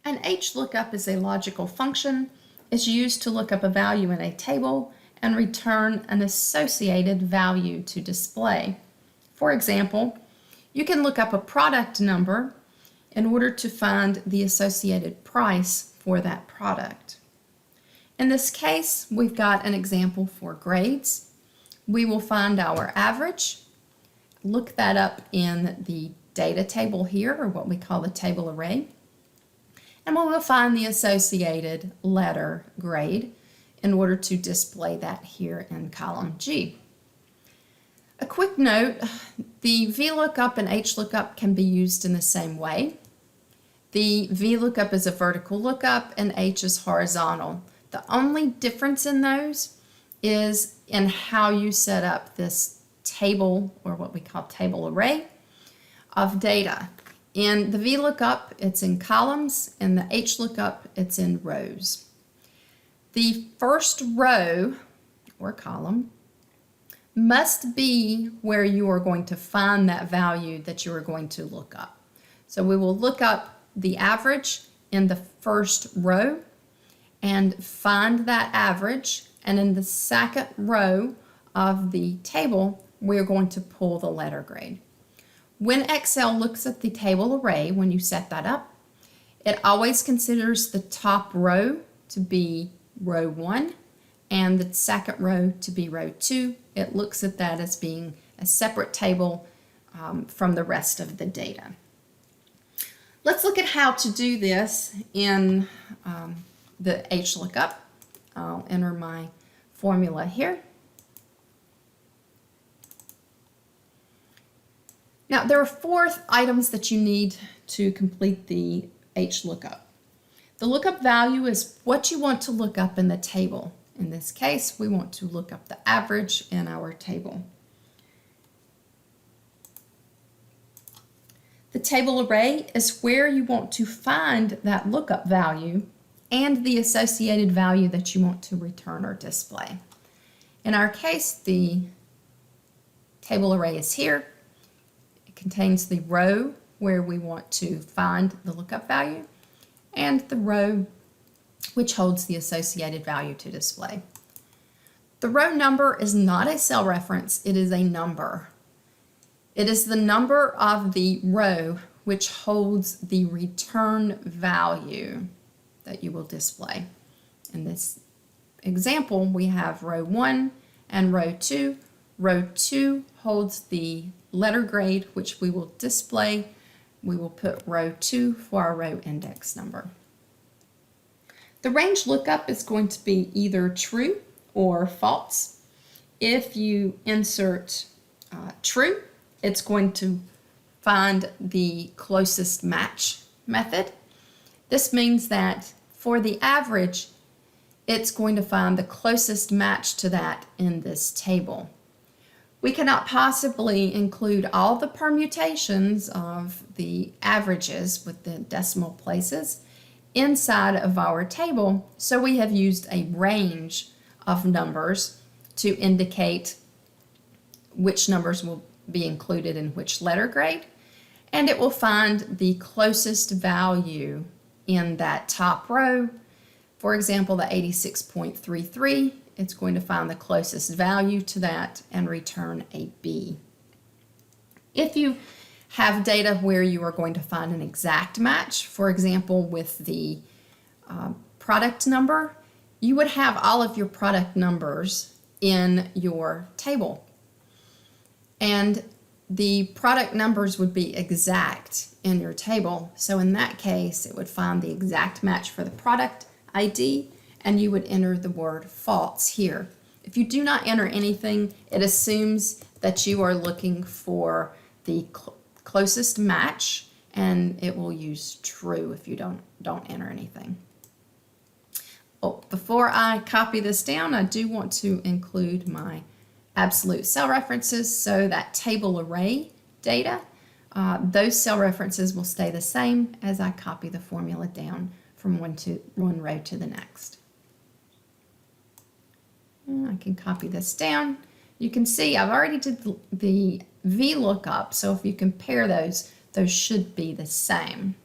An HLOOKUP is a logical function. It's used to look up a value in a table and return an associated value to display. For example, you can look up a product number in order to find the associated price for that product. In this case, we've got an example for grades. We will find our average, look that up in the data table here, or what we call the table array, and we will find the associated letter grade in order to display that here in column G. A quick note, the VLOOKUP and HLOOKUP can be used in the same way. The VLOOKUP is a vertical lookup and H is horizontal. The only difference in those is in how you set up this table, or what we call table array, of data. In the VLOOKUP, it's in columns, and the HLOOKUP, it's in rows. The first row, or column, must be where you are going to find that value that you are going to look up. So we will look up the average in the first row and find that average, and in the second row of the table, we're going to pull the letter grade. When Excel looks at the table array, when you set that up, it always considers the top row to be row 1 and the second row to be row 2. It looks at that as being a separate table from the rest of the data. Let's look at how to do this in the HLOOKUP. I'll enter my formula here. Now, there are 4 items that you need to complete the HLOOKUP. The lookup value is what you want to look up in the table. In this case, we want to look up the average in our table. The table array is where you want to find that lookup value and the associated value that you want to return or display. In our case, the table array is here. Contains the row where we want to find the lookup value and the row which holds the associated value to display. The row number is not a cell reference, it is a number. It is the number of the row which holds the return value that you will display. In this example, we have row 1 and row 2. Row 2 holds the letter grade, which we will display. We will put row 2 for our row index number. The range lookup is going to be either true or false. If you insert true, it's going to find the closest match method. This means that for the average, it's going to find the closest match to that in this table. We cannot possibly include all the permutations of the averages with the decimal places inside of our table, so we have used a range of numbers to indicate which numbers will be included in which letter grade, and it will find the closest value in that top row. For example, the 86.33, it's going to find the closest value to that and return a B. If you have data where you are going to find an exact match, for example, with the product number, you would have all of your product numbers in your table. And the product numbers would be exact in your table. So in that case, it would find the exact match for the product ID, and you would enter the word false here. If you do not enter anything, it assumes that you are looking for the closest match, and it will use true if you don't enter anything. Oh, before I copy this down, I do want to include my absolute cell references, so that table array data, those cell references will stay the same as I copy the formula down from one row to the next. I can copy this down. You can see I've already did the VLOOKUP, so if you compare those should be the same.